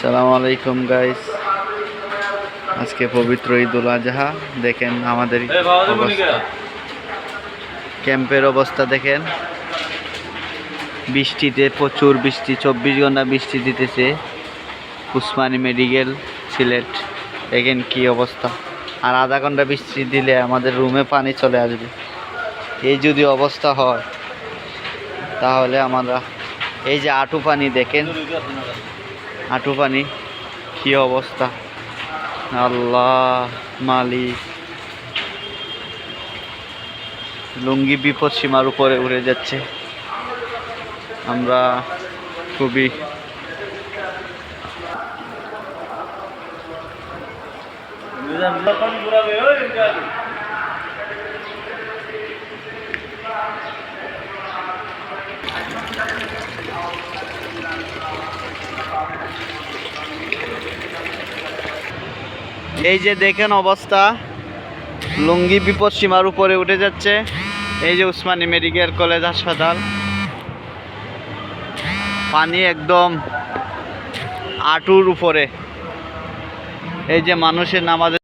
আসসালামু আলাইকুম গাইস। আজকে পবিত্র ঈদুল আজহা। দেখেন আমাদের অবস্থা, ক্যাম্পের অবস্থা দেখেন। বৃষ্টিতে প্রচুর বৃষ্টি, 24 ঘন্টা বৃষ্টি দিতেছে। উসমানী মেডিকেল সিলেট, দেখেন কি অবস্থা। আর আধা ঘন্টা বৃষ্টি দিলে আমাদের রুমে পানি চলে আসবে। এই যদি অবস্থা হয় তাহলে আমরা, এই যে আঁটু পানি দেখেন, হাঁটু পানি, কি অবস্থা। আল্লাহ মালিক, লুঙ্গি বিপদ সীমার উপরে উড়ে যাচ্ছে। আমরা খুবই এই যে দেখেন অবস্থা, লুঙ্গি বিপদ সীমার উপরে উঠে যাচ্ছে। এই যে উসমানী মেডিকেল কলেজ হাসপাতাল, পানি একদম হাঁটুর উপরে। এই যে মানুষের নামাজের